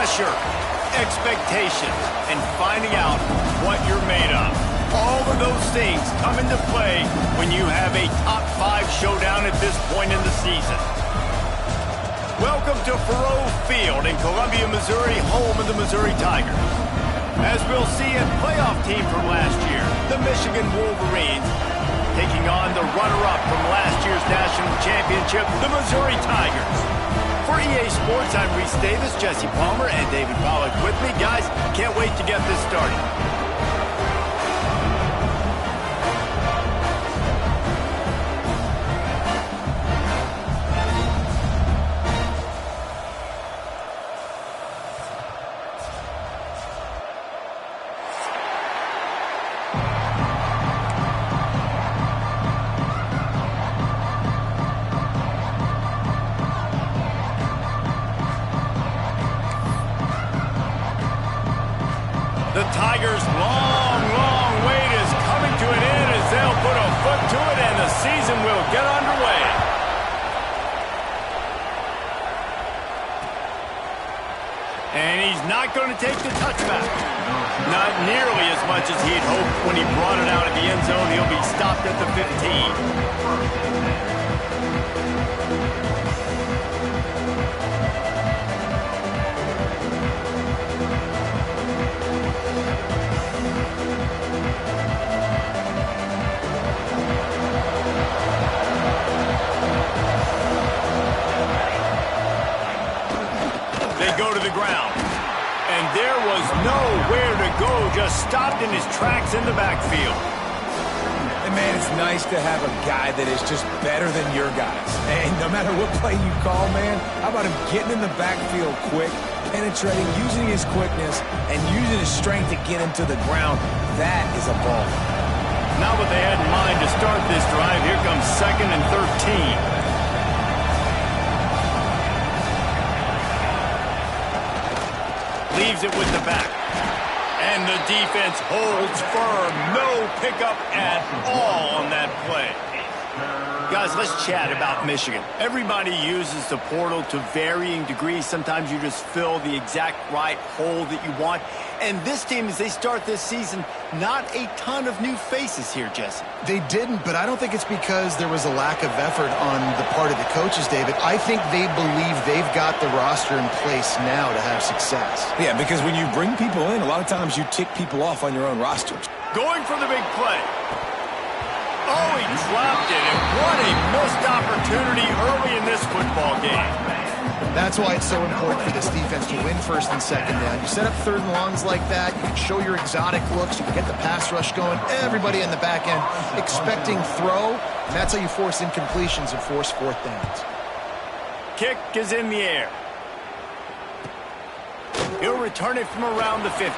pressure, expectations, and finding out what you're made of. All of those things come into play when you have a top 5 showdown at this point in the season. Welcome to Faurot Field in Columbia, Missouri, home of the Missouri Tigers. As we'll see, a playoff team from last year, the Michigan Wolverines, taking on the runner-up from last year's national championship, the Missouri Tigers. For EA Sports, I'm Reese Davis, Jesse Palmer, and David Pollack with me. Guys, can't wait to get this started. The Tigers' long wait is coming to an end as they'll put a foot to it and the season will get underway. And he's not going to take the touchback. Not nearly as much as he'd hoped when he brought it out of the end zone. He'll be stopped at the 15. Go to the ground. And there was nowhere to go, just stopped in his tracks in the backfield. And man, it's nice to have a guy that is just better than your guys. And no matter what play you call, man, how about him getting in the backfield quick, penetrating, using his quickness, and using his strength to get him to the ground. That is a ball. Not what they had in mind to start this drive. Here comes 2nd and 13. Leaves it with the back. And the defense holds firm. No pickup at all on that play. Guys, let's chat about Michigan. Everybody uses the portal to varying degrees. Sometimes you just fill the exact right hole that you want. And this team, as they start this season, not a ton of new faces here, Jesse. They didn't, but I don't think it's because there was a lack of effort on the part of the coaches, David. I think they believe they've got the roster in place now to have success. Yeah, because when you bring people in, a lot of times you tick people off on your own roster. Going for the big play. Oh, he dropped it, and what a missed opportunity early in this football game. That's why it's so important for this defense to win 1st and 2nd down. You set up 3rd and longs like that, you can show your exotic looks, you can get the pass rush going, everybody in the back end expecting throw, and that's how you force incompletions and force 4th downs. Kick is in the air. He'll return it from around the 50.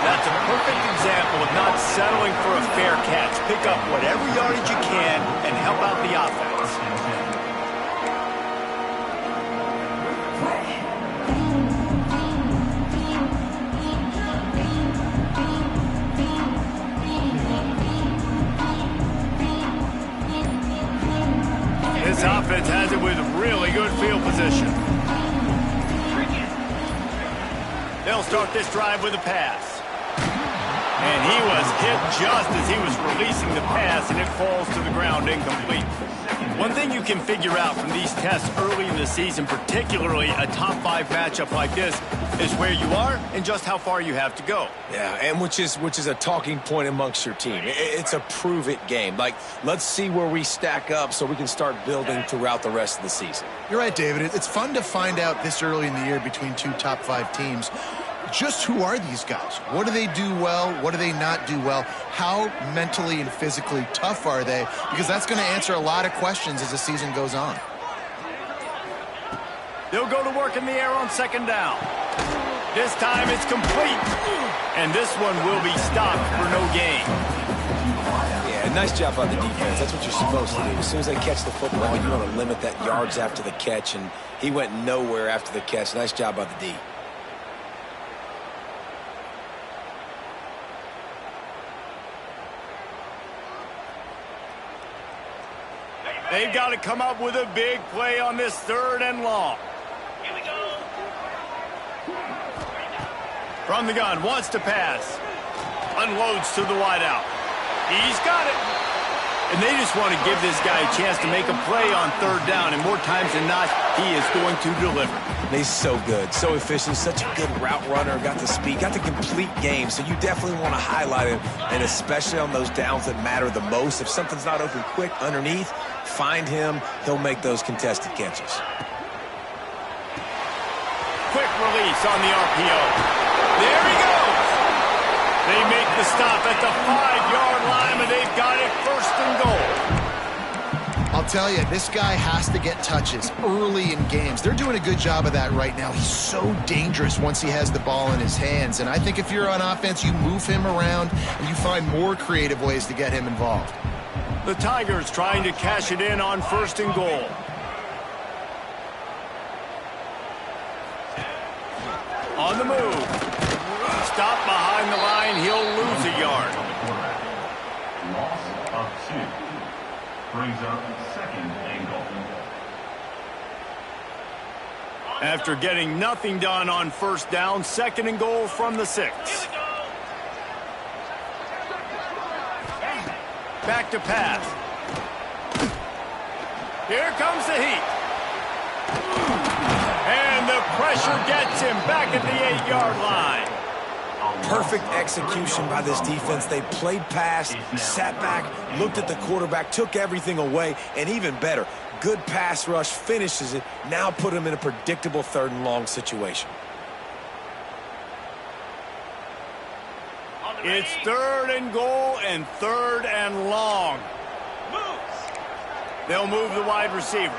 That's a perfect example of not settling for a fair catch. Pick up whatever yardage you can and help out the offense. This offense has it with really good field position. They'll start this drive with a pass. And he was hit just as he was releasing the pass, and it falls to the ground incomplete. One thing you can figure out from these tests early in the season, particularly a top 5 matchup like this, is where you are and just how far you have to go. Yeah, and which is a talking point amongst your team. It's a prove-it game. Like, let's see where we stack up so we can start building throughout the rest of the season. You're right, David. It's fun to find out this early in the year between 2 top 5 teams. Just who are these guys? What do they do well? What do they not do well? How mentally and physically tough are they? Because that's going to answer a lot of questions as the season goes on. They'll go to work in the air on 2nd down. This time it's complete. And this one will be stopped for no gain. Yeah, nice job by the defense. That's what you're supposed to do. As soon as they catch the football, you want to limit that yards after the catch, and he went nowhere after the catch. Nice job by the D. They've got to come up with a big play on this 3rd and long. Here we go. From the gun, wants to pass. Unloads to the wideout. He's got it. And they just want to give this guy a chance to make a play on third down, and more times than not, he is going to deliver. He's so good, so efficient, such a good route runner, got the speed, got the complete game, so you definitely want to highlight him, and especially on those downs that matter the most. If something's not open quick underneath, find him, he'll make those contested catches. Quick release on the RPO. There he goes. They make the stop at the 5-yard line, and they've got it first and goal. I'll tell you, this guy has to get touches early in games. They're doing a good job of that right now. He's so dangerous once he has the ball in his hands. And I think if you're on offense, you move him around and you find more creative ways to get him involved. The Tigers trying to cash it in on first and goal. On the move. Stop behind the line. He'll lose a yard. Loss of 2. Brings up second and goal. After getting nothing done on first down, second and goal from the 6. Back to pass. Here comes the heat. And the pressure gets him back at the 8-yard line. Perfect execution by this defense. They played pass, sat back, looked at the quarterback, took everything away, and even better, good pass rush, finishes it, now put him in a predictable third and long situation. It's third and goal and third and long. They'll move the wide receiver.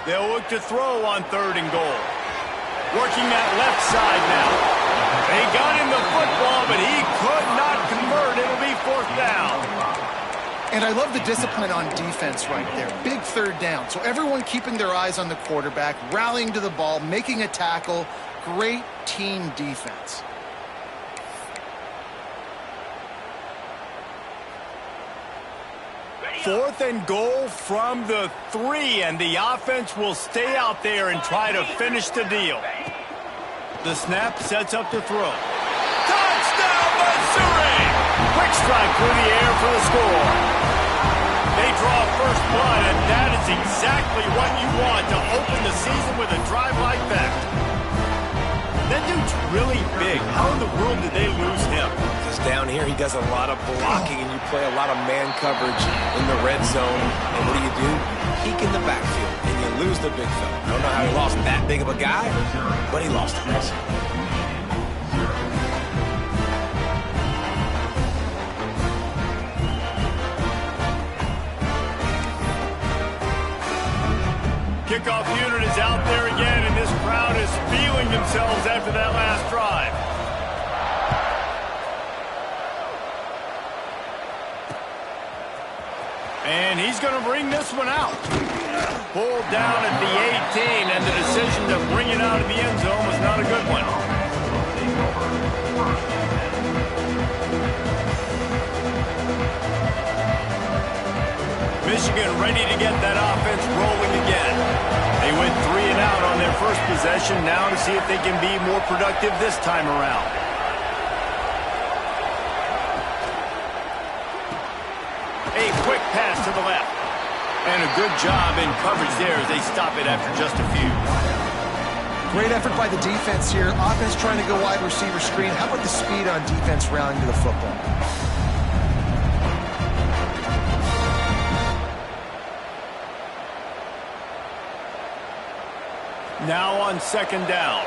They'll look to throw on third and goal. Working that left side now. They got him the football, but he could not convert. It'll be fourth down. And I love the discipline on defense right there. Big third down. So everyone keeping their eyes on the quarterback, rallying to the ball, making a tackle. Great team defense. Fourth and goal from the 3, and the offense will stay out there and try to finish the deal. The snap sets up the throw. Touchdown, Missouri! Quick strike through the air for the score. They draw first blood, and that is exactly what you want to open the season with a drive like that. That dude's really big. How in the world did they lose him? Because down here he does a lot of blocking, and you play a lot of man coverage in the red zone. And what do? Peek in the backfield, and you lose the big fella. I don't know how he lost that big of a guy, but he lost it. Kickoff unit is out there again, and this crowd is feeling themselves after that last drive. And he's going to bring this one out. Pulled down at the 18, and the decision to bring it out of the end zone was not a good one. Michigan ready to get that offense rolling again. They went 3 and out on their first possession, now to see if they can be more productive this time around. A quick pass to the left. And a good job in coverage there as they stop it after just a few. Great effort by the defense here. Offense trying to go wide receiver screen. How about the speed on defense rallying to the football? Now on second down.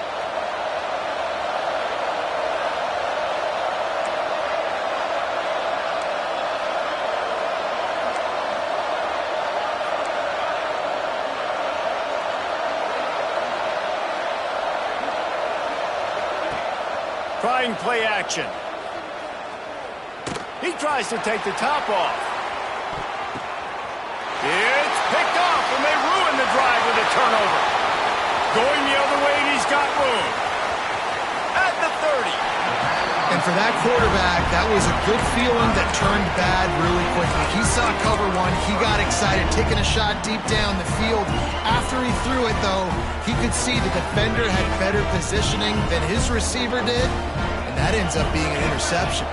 Trying play action. He tries to take the top off. It's picked off, and they ruin the drive with a turnover. Going the other way, and he's got room. At the 30. And And for that quarterback, that was a good feeling that turned bad really quickly. He saw cover one. He got excited, taking a shot deep down the field. After he threw it, though, he could see the defender had better positioning than his receiver did, and that ends up being an interception.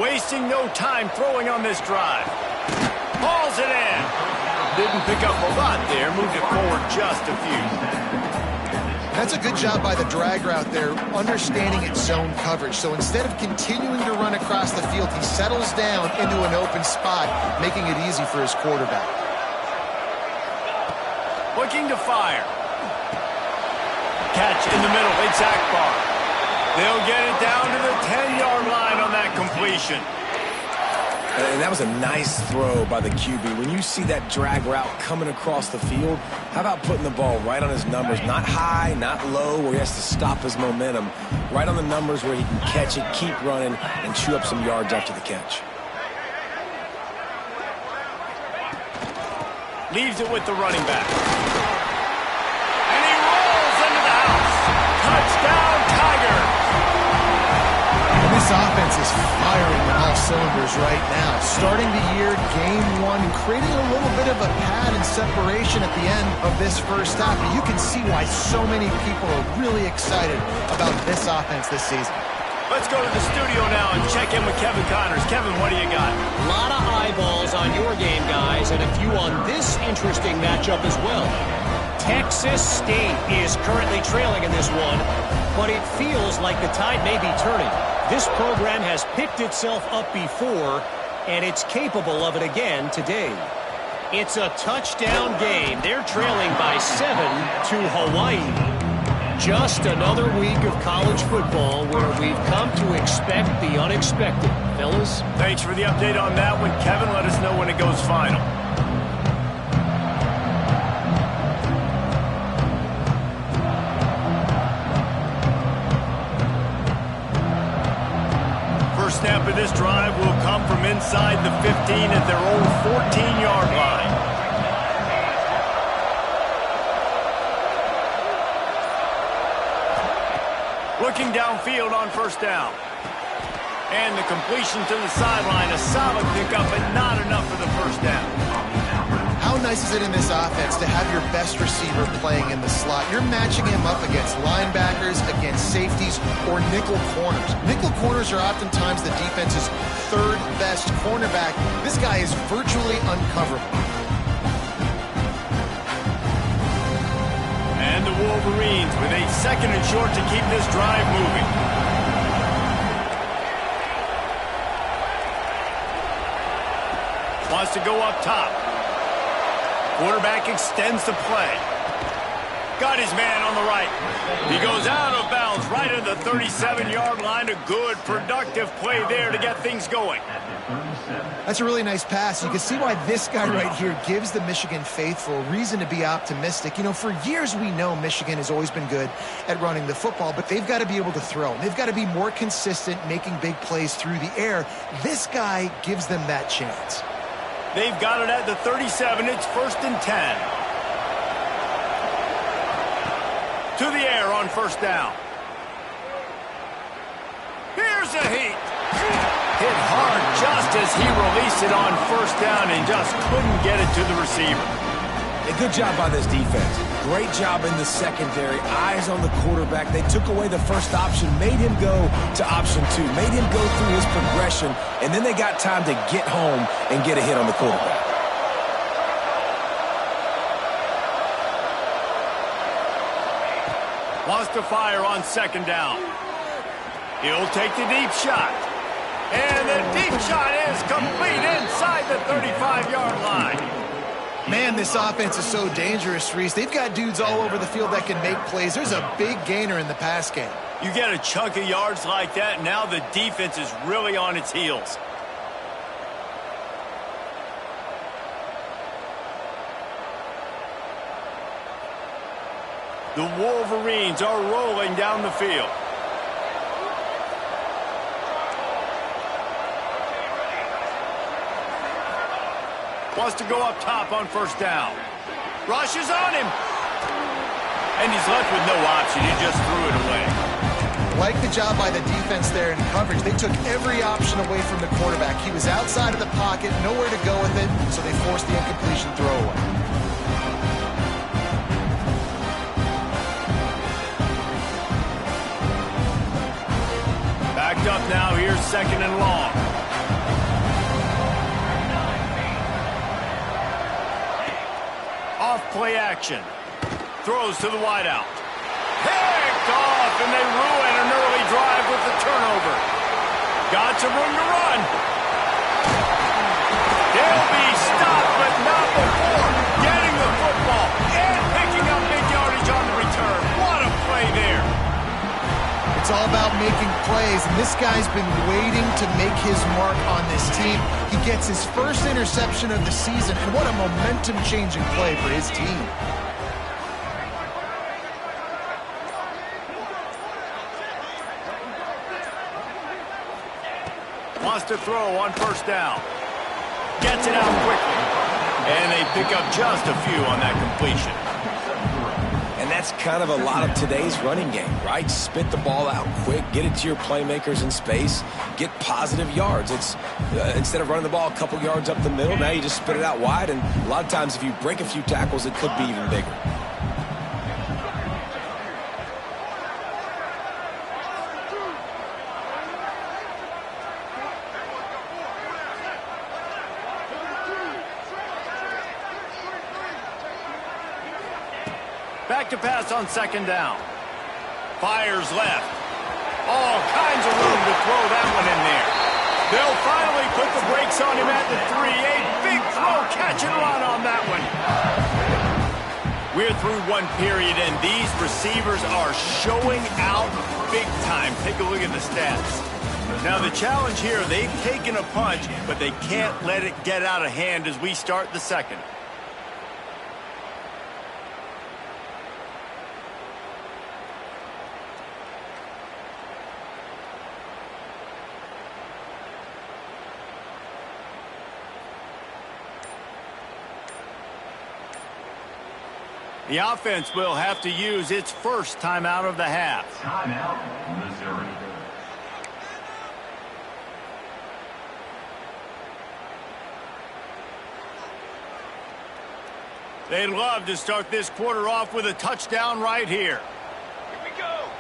Wasting no time throwing on this drive. Hauls it in. Didn't pick up a lot there. Moved it forward just a few. That's a good job by the drag route there, understanding its zone coverage. So instead of continuing to run across the field, he settles down into an open spot, making it easy for his quarterback. Looking to fire. Catch in the middle. It's Akbar. They'll get it down to the 10-yard line on that completion. And that was a nice throw by the QB. When you see that drag route coming across the field, how about putting the ball right on his numbers? Not high, not low, where he has to stop his momentum. Right on the numbers where he can catch it, keep running, and chew up some yards after the catch. Leaves it with the running back. And he rolls into the house. Touchdown, Tigers. This offense is firing on all cylinders right now. Starting the year, game one, creating a little bit of a pad and separation at the end of this first half. But you can see why so many people are really excited about this offense this season. Let's go to the studio now and check in with Kevin Connors. Kevin, what do you got? A lot of eyeballs on your game, guys, and a few on this interesting matchup as well. Texas State is currently trailing in this one, but it feels like the tide may be turning. This program has picked itself up before, and it's capable of it again today. It's a touchdown game. They're trailing by 7 to Hawaii. Just another week of college football where we've come to expect the unexpected. Fellas? Thanks for the update on that one, Kevin. Let us know when it goes final. First snap of this drive will come from inside the 15 at their own 14-yard line. Looking downfield on first down. And the completion to the sideline, a solid pickup, but not enough for the first down. How nice is it in this offense to have your best receiver playing in the slot? You're matching him up against linebackers, against safeties, or nickel corners. Nickel corners are oftentimes the defense's third best cornerback. This guy is virtually uncoverable. And the Wolverines with a second and short to keep this drive moving. Wants to go up top. Quarterback extends the play. Got his man on the right. He goes out of bounds right at the 37-yard line. A good, productive play there to get things going. That's a really nice pass. You can see why this guy right here gives the Michigan faithful reason to be optimistic. You know, for years we know Michigan has always been good at running the football, but they've got to be able to throw. And they've got to be more consistent making big plays through the air. This guy gives them that chance. They've got it at the 37. It's 1st and 10. To the air on first down. Here's a heat. Hit hard just as he released it on first down and just couldn't get it to the receiver. A good job by this defense. Great job in the secondary. Eyes on the quarterback. They took away the first option, made him go to option 2, made him go through his progression, and then they got time to get home and get a hit on the quarterback. Wants to fire on second down. He'll take the deep shot. And the deep shot is complete inside the 35-yard line. Man, this offense is so dangerous, Reese. They've got dudes all over the field that can make plays. There's a big gainer in the pass game. You get a chunk of yards like that, now the defense is really on its heels. The Wolverines are rolling down the field. Wants to go up top on first down. Rushes on him. And he's left with no option. He just threw it away. Like the job by the defense there in coverage. They took every option away from the quarterback. He was outside of the pocket, nowhere to go with it, so they forced the incompletion throwaway. Backed up now. Here's 2nd and long. Off play action. Throws to the wideout. Picked off, and they ruin an early drive with the turnover. Got some room to run. They'll be stopped, but not before getting the football and picking up big yardage on the return. What a play there. It's all about making plays, and this guy's been waiting to make his mark on this team. He gets his first interception of the season, and what a momentum-changing play for his team. Wants to throw on 1st down. Gets it out quickly. And they pick up just a few on that completion. And that's kind of a lot of today's running game, right? Spit the ball out quick, get it to your playmakers in space, get positive yards. It's instead of running the ball a couple yards up the middle, now you just spit it out wide, and a lot of times if you break a few tackles, it could be even bigger. Back to pass on 2nd down. Fires left. All kinds of room to throw that one in there. They'll finally put the brakes on him at the 3. A big throw, catch and run on that one. We're through one period, and these receivers are showing out big time. Take a look at the stats. Now the challenge here, they've taken a punch, but they can't let it get out of hand as we start the 2nd. The offense will have to use its first timeout of the half. Timeout, Missouri. They'd love to start this quarter off with a touchdown right here. Here we go.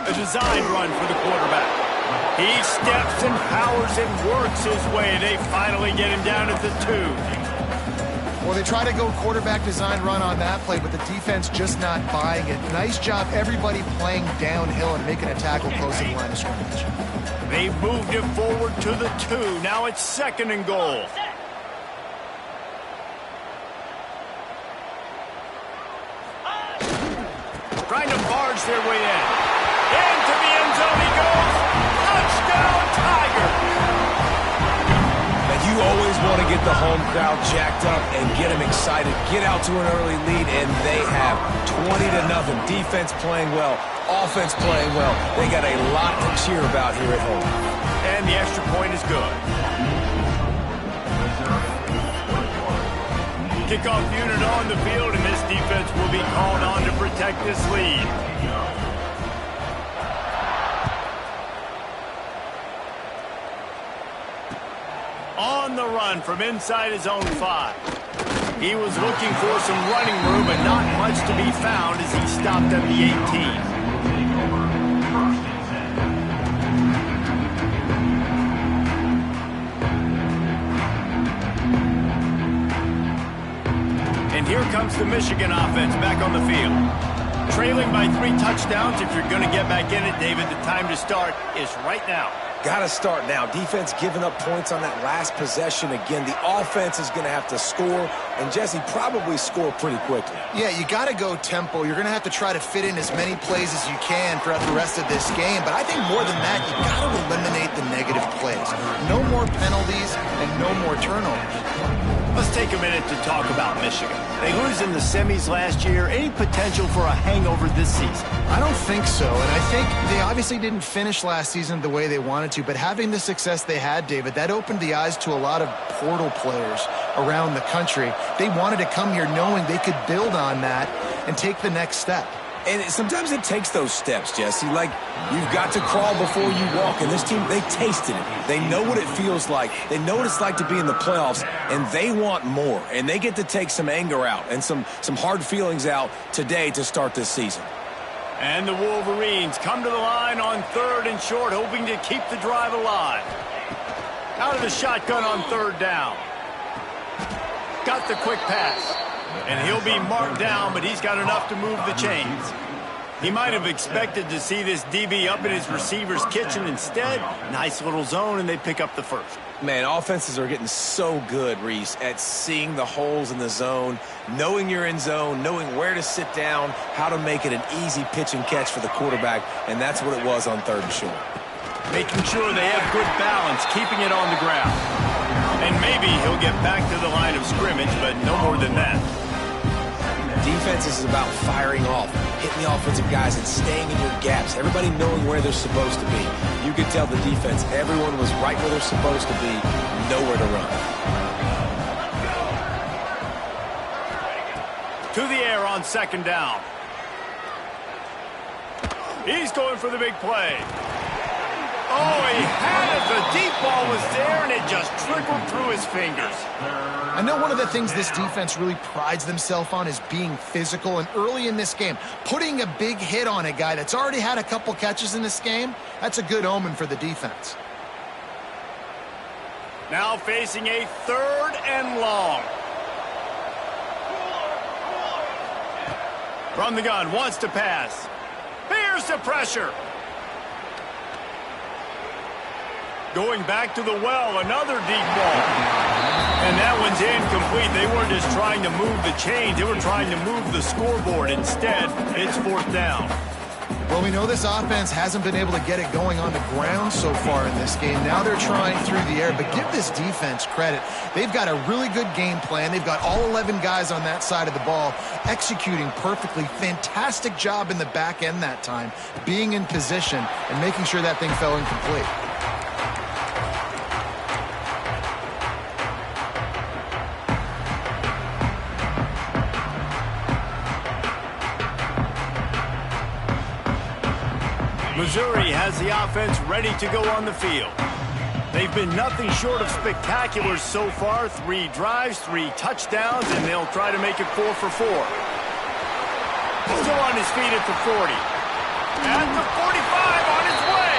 A design run for the quarterback. He steps and powers and works his way. They finally get him down at the 2. Well, they try to go quarterback design run on that play, but the defense just not buying it. Nice job, everybody playing downhill and making a tackle close to the line of scrimmage. They've moved it forward to the 2. Now it's 2nd and goal. Trying to barge their way in. Into the end zone he goes. Touchdown, Tiger. And you always want to get the home crowd jacked up and get them excited. Get out to an early lead, and they have 20-0. Defense playing well, offense playing well. They got a lot to cheer about here at home. And the extra point is good. Kickoff unit on the field, and this defense will be called on to protect this lead. On the run from inside his own 5. He was looking for some running room, but not much to be found as he stopped at the 18. And here comes the Michigan offense back on the field. Trailing by 3 touchdowns. If you're going to get back in it, David, the time to start is right now. Got to start now. Defense giving up points on that last possession. Again, the offense is going to have to score, and Jesse probably score pretty quickly. Yeah, you got to go tempo. You're going to have to try to fit in as many plays as you can throughout the rest of this game. But I think more than that, you got to eliminate the negative plays. No more penalties and no more turnovers. Let's take a minute to talk about Michigan. They lose in the semis last year. Any potential for a hangover this season? I don't think so, and I think they obviously didn't finish last season the way they wanted to, but having the success they had, David, that opened the eyes to a lot of portal players around the country. They wanted to come here knowing they could build on that and take the next step. And sometimes it takes those steps, Jesse. Like, you've got to crawl before you walk. And this team, they tasted it. They know what it feels like. They know what it's like to be in the playoffs, and they want more. And they get to take some anger out and some hard feelings out today to start this season. And the Wolverines come to the line on 3rd and short, hoping to keep the drive alive. Out of the shotgun on 3rd down. Got the quick pass. And he'll be marked down, but he's got enough to move the chains. He might have expected to see this DB up in his receiver's kitchen. Instead, nice little zone, and they pick up the first. Man, offenses are getting so good, Reese, at seeing the holes in the zone, knowing you're in zone, knowing where to sit down, how to make it an easy pitch and catch for the quarterback, and that's what it was on 3rd and short. Making sure they have good balance, keeping it on the ground. And maybe he'll get back to the line of scrimmage, but no more than that. Defense is about firing off, hitting the offensive guys, and staying in your gaps. Everybody knowing where they're supposed to be. You could tell the defense, everyone was right where they're supposed to be, nowhere to run. To the air on 2nd down. He's going for the big play. Oh, he had it. The deep ball was there, and it just trickled through his fingers. I know one of the things this defense really prides themselves on is being physical, and early in this game, putting a big hit on a guy that's already had a couple catches in this game, that's a good omen for the defense. Now facing a 3rd and long. From the gun, wants to pass. Here's the pressure. Going back to the well, another deep ball. And that one's incomplete. They weren't just trying to move the chains. They were trying to move the scoreboard. Instead, it's 4th down. Well, we know this offense hasn't been able to get it going on the ground so far in this game. Now they're trying through the air, but give this defense credit. They've got a really good game plan. They've got all 11 guys on that side of the ball executing perfectly. Fantastic job in the back end that time, being in position and making sure that thing fell incomplete. Missouri has the offense ready to go on the field. They've been nothing short of spectacular so far. 3 drives, 3 touchdowns, and they'll try to make it 4 for 4. Still on his feet at the 40. At the 45, on his way.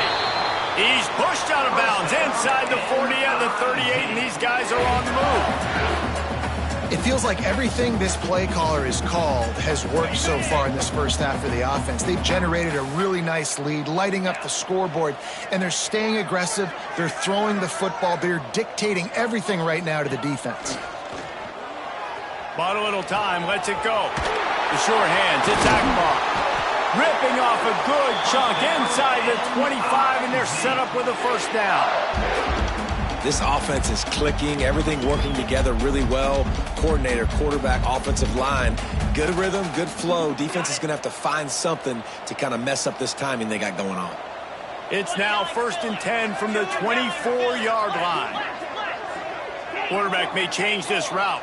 He's pushed out of bounds inside the 40 and the 38, and these guys are on the move. It feels like everything this play caller has called has worked so far in this first half for the offense. They've generated a really nice lead, lighting up the scoreboard, and they're staying aggressive. They're throwing the football. They're dictating everything right now to the defense. Bought a little time, lets it go. The short hands, it's Akbar. Ripping off a good chunk inside the 25, and they're set up with a 1st down. This offense is clicking, everything working together really well. Coordinator, quarterback, offensive line, good rhythm, good flow. Defense is going to have to find something to kind of mess up this timing they got going on. It's now 1st and 10 from the 24-yard line. Quarterback may change this route.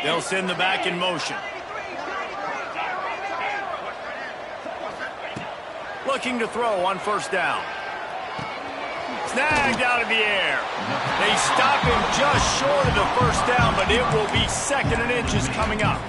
They'll send the back in motion. Looking to throw on 1st down. Snagged out of the air. They stop him just short of the 1st down, but it will be 2nd and inches coming up.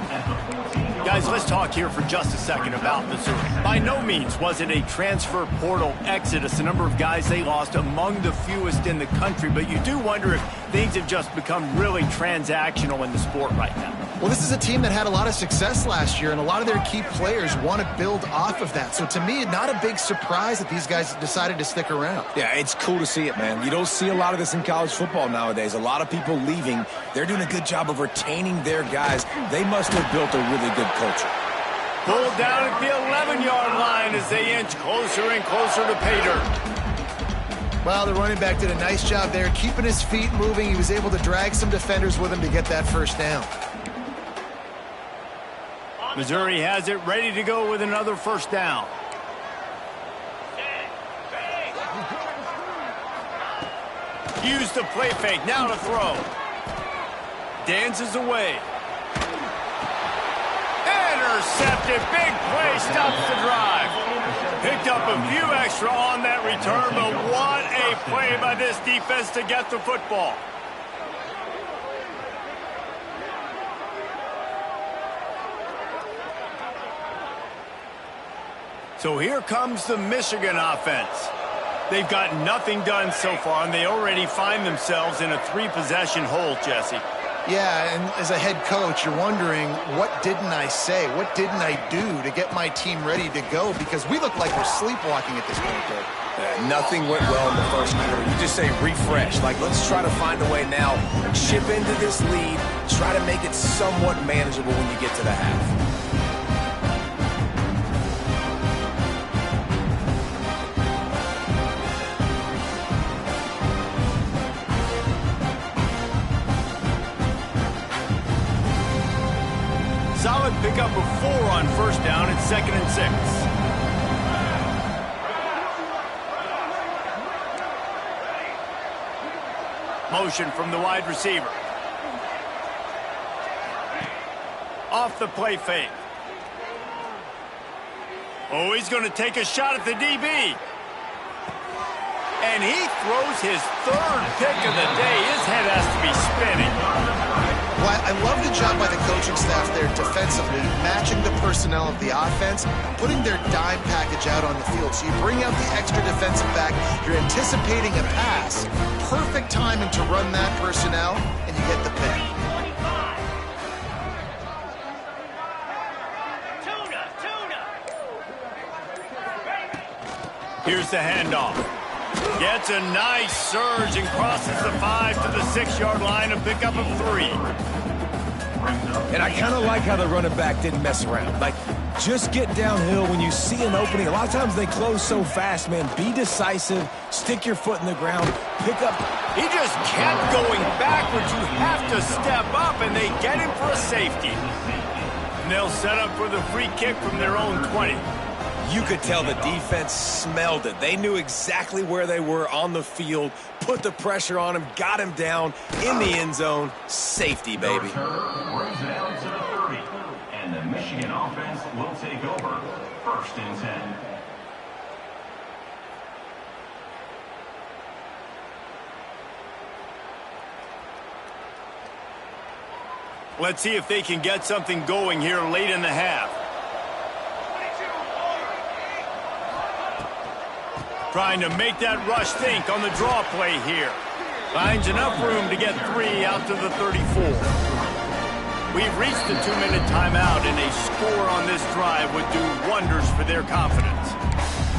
Guys, let's talk here for just a second about Missouri. By no means was it a transfer portal exodus, the number of guys they lost among the fewest in the country, but you do wonder if things have just become really transactional in the sport right now. Well, this is a team that had a lot of success last year, and a lot of their key players want to build off of that. So to me, not a big surprise that these guys decided to stick around. Yeah, it's cool to see it, man. You don't see a lot of this in college football nowadays. A lot of people leaving. They're doing a good job of retaining their guys. They must have built a really good culture. Pulled down at the 11-yard line as they inch closer and closer to pay dirt. Well, the running back did a nice job there, keeping his feet moving. He was able to drag some defenders with him to get that 1st down. Missouri has it ready to go with another 1st down. Use the play fake, now to throw. Dances away. Intercepted, big play, stops the drive. Picked up a few extra on that return, but what a play by this defense to get the football. So here comes the Michigan offense. They've got nothing done so far, and they already find themselves in a 3-possession hole, Jesse. Yeah, and as a head coach, you're wondering, what didn't I say? What didn't I do to get my team ready to go? Because we look like we're sleepwalking at this point, Dave. Nothing went well in the first quarter. You just say refresh. Like, let's try to find a way now. Chip into this lead. Try to make it somewhat manageable when you get to the half. Solid pickup of 4 on first down and 2nd and 6. Motion from the wide receiver. Off the play fake. Oh, he's going to take a shot at the DB. And he throws his 3rd pick of the day. His head has to be spinning. Well, I love the job by the coaching staff there defensively, matching the personnel of the offense, putting their dime package out on the field. So you bring out the extra defensive back, you're anticipating a pass, perfect timing to run that personnel, and you get the pick. Here's the handoff. Gets a nice surge and crosses the 5 to the 6-yard line, a pickup of 3. And I kind of like how the running back didn't mess around. Like, just get downhill when you see an opening. A lot of times they close so fast, man. Be decisive. Stick your foot in the ground. Pick up. He just kept going backwards. You have to step up, and they get him for a safety. And they'll set up for the free kick from their own 20. You could tell the defense smelled it. They knew exactly where they were on the field, put the pressure on him, got him down in the end zone. Safety, baby. Brings it out to the 30, and the Michigan offense will take over. 1st and 10. Let's see if they can get something going here late in the half. Trying to make that rush think on the draw play here. Finds enough room to get 3 out to the 34. We've reached the 2-minute timeout, and a score on this drive would do wonders for their confidence.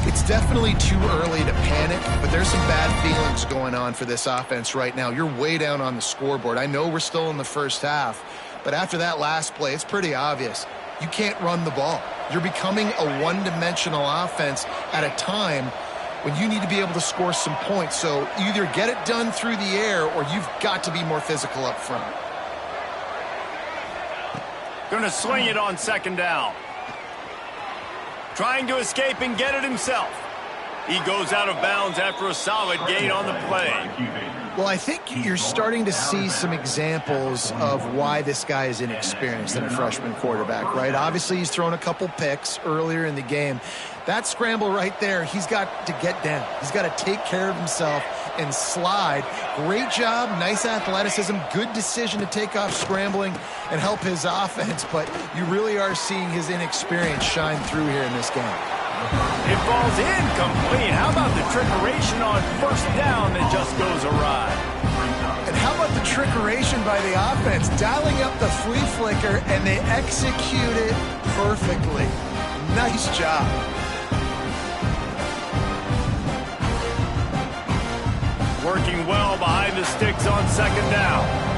It's definitely too early to panic, but there's some bad feelings going on for this offense right now. You're way down on the scoreboard. I know we're still in the first half, but after that last play, it's pretty obvious. You can't run the ball. You're becoming a one-dimensional offense at a time when you need to be able to score some points. So either get it done through the air, or you've got to be more physical up front. Going to swing it on 2nd down. Trying to escape and get it himself. He goes out of bounds after a solid gain on the play. Well, I think you're starting to see some examples of why this guy is inexperienced in a freshman quarterback, right? Obviously, he's thrown a couple picks earlier in the game. That scramble right there, he's got to get down. He's got to take care of himself and slide. Great job, nice athleticism, good decision to take off scrambling and help his offense, but you really are seeing his inexperience shine through here in this game. It falls incomplete. How about the trickeration on 1st down that just goes awry? And how about the trickeration by the offense? Dialing up the flea flicker, and they execute it perfectly. Nice job. Working well behind the sticks on 2nd down.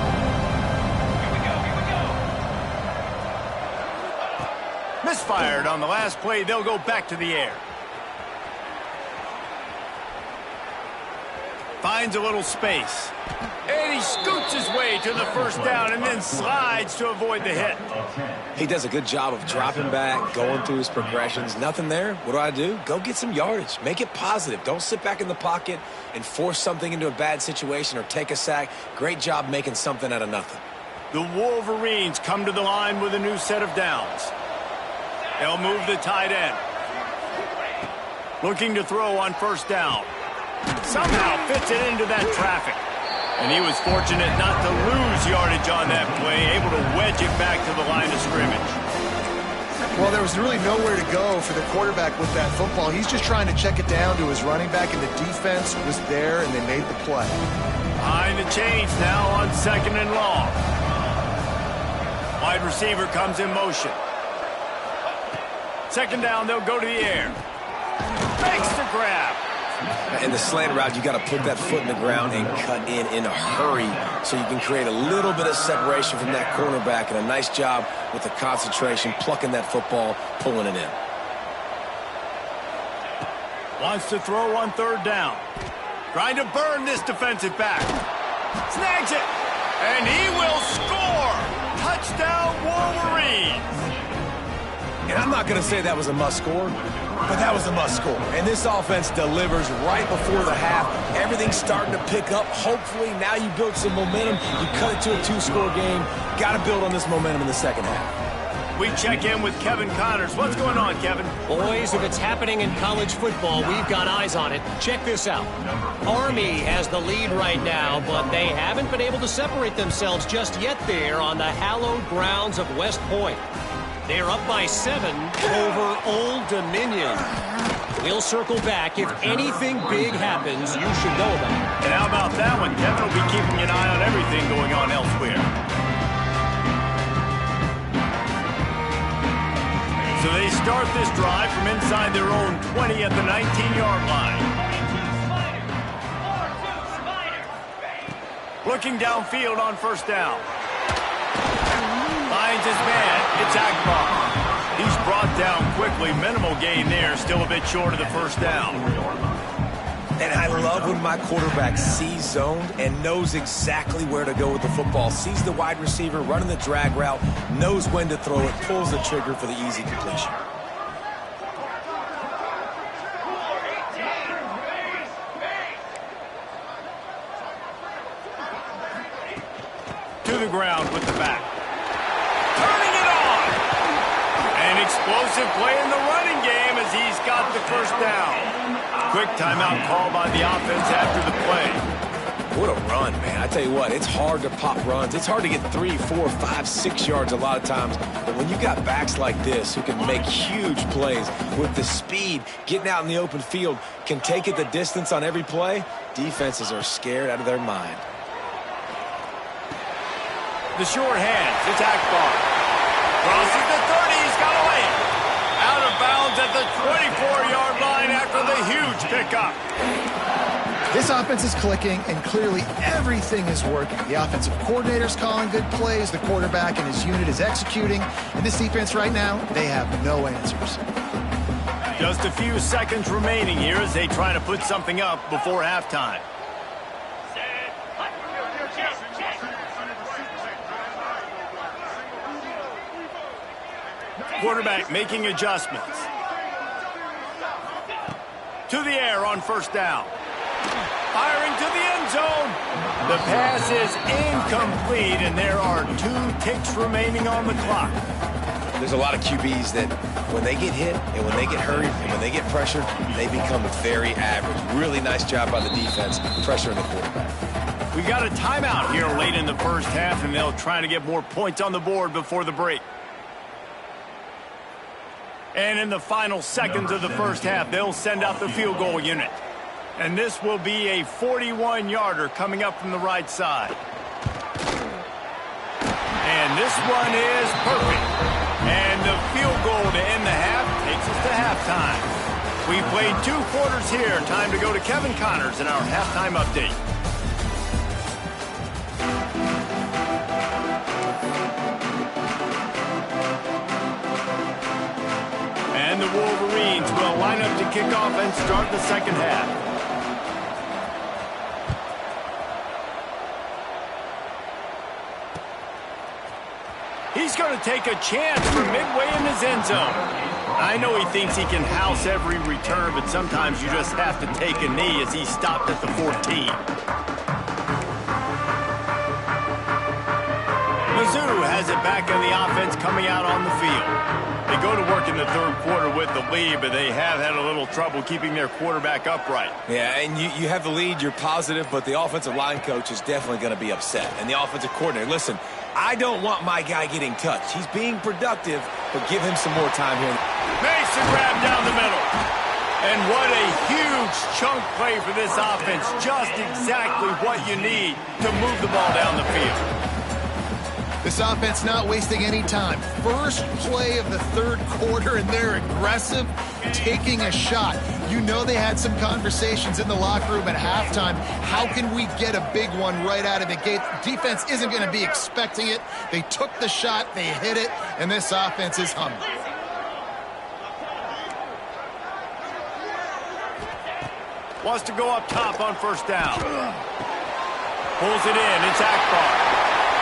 Misfired on the last play. They'll go back to the air. Finds a little space. And he scoots his way to the first down and then slides to avoid the hit. He does a good job of dropping back, going through his progressions. Nothing there. What do? Go get some yardage. Make it positive. Don't sit back in the pocket and force something into a bad situation or take a sack. Great job making something out of nothing. The Wolverines come to the line with a new set of downs. They'll move the tight end. Looking to throw on first down. Somehow fits it into that traffic. And he was fortunate not to lose yardage on that play, able to wedge it back to the line of scrimmage. Well, there was really nowhere to go for the quarterback with that football. He's just trying to check it down to his running back, and the defense was there, and they made the play. Behind the chains now on 2nd and long. Wide receiver comes in motion. 2nd down, they'll go to the air. Makes the grab. In the slant route, you got to put that foot in the ground and cut in a hurry so you can create a little bit of separation from that cornerback, and a nice job with the concentration, plucking that football, pulling it in. Wants to throw on 3rd down. Trying to burn this defensive back. Snags it. And he will score. Touchdown, Wolverines. And I'm not going to say that was a must-score, but that was a must-score. And this offense delivers right before the half. Everything's starting to pick up. Hopefully, now you build some momentum. You cut it to a 2-score game. Got to build on this momentum in the second half. We check in with Kevin Connors. What's going on, Kevin? Boys, if it's happening in college football, we've got eyes on it. Check this out. Army has the lead right now, but they haven't been able to separate themselves just yet there on the hallowed grounds of West Point. They're up by 7 over Old Dominion. We'll circle back. If anything big happens, you should know about it. And how about that one? Kevin will be keeping an eye on everything going on elsewhere. So they start this drive from inside their own 20 at the 19-yard line. Looking downfield on 1st down. Finds his man. It's Akbar. He's brought down quickly. Minimal gain there. Still a bit short of the 1st down. And I love when my quarterback sees zoned and knows exactly where to go with the football. Sees the wide receiver running the drag route, knows when to throw it, pulls the trigger for the easy completion. To the ground with the back. Turning it on. An explosive play in the running game as he's got the 1st down. Quick timeout call by the offense after the play. What a run, man. I tell you what, it's hard to pop runs. It's hard to get 3, 4, 5, 6 yards a lot of times. But when you got backs like this who can make huge plays with the speed, getting out in the open field, can take it the distance on every play, defenses are scared out of their mind. The short hands. It's Akbar. Crosses the 30. He's got to lay it. Out of bounds at the 24-yard line after the huge pickup. This offense is clicking, and clearly everything is working. The offensive coordinator's calling good plays. The quarterback and his unit is executing. And this defense right now, they have no answers. Just a few seconds remaining here as they try to put something up before halftime. Quarterback making adjustments. To the air on 1st down. Firing to the end zone. The pass is incomplete, and there are 2 ticks remaining on the clock. There's a lot of QBs that when they get hit and when they get hurried and when they get pressured, they become very average. Really nice job by the defense pressuring the quarterback. We got a timeout here late in the 1st half, and they'll try to get more points on the board before the break. And in the final seconds of the 1st half, they'll send out the field goal unit. And this will be a 41-yarder coming up from the right side. And this one is perfect. And the field goal to end the half takes us to halftime. We played 2 quarters here. Time to go to Kevin Connors in our halftime update. And the Wolverines will line up to kick off and start the 2nd half. He's going to take a chance from midway in his end zone. I know he thinks he can house every return, but sometimes you just have to take a knee as he stopped at the 14. Mizz has it back on the offense coming out on the field. They go to work in the third quarter with the lead, but they have had a little trouble keeping their quarterback upright. Yeah, and you have the lead, you're positive, but the offensive line coach is definitely going to be upset. And the offensive coordinator, listen, I don't want my guy getting touched. He's being productive, but give him some more time here. Mason grab down the middle. And what a huge chunk play for this offense. Just exactly what you need to move the ball down the field. This offense not wasting any time. First play of the third quarter, and they're aggressive, taking a shot. You know they had some conversations in the locker room at halftime. How can we get a big one right out of the gate? Defense isn't going to be expecting it. They took the shot, they hit it, and this offense is humming. Wants to go up top on first down. Pulls it in. It's Akbar.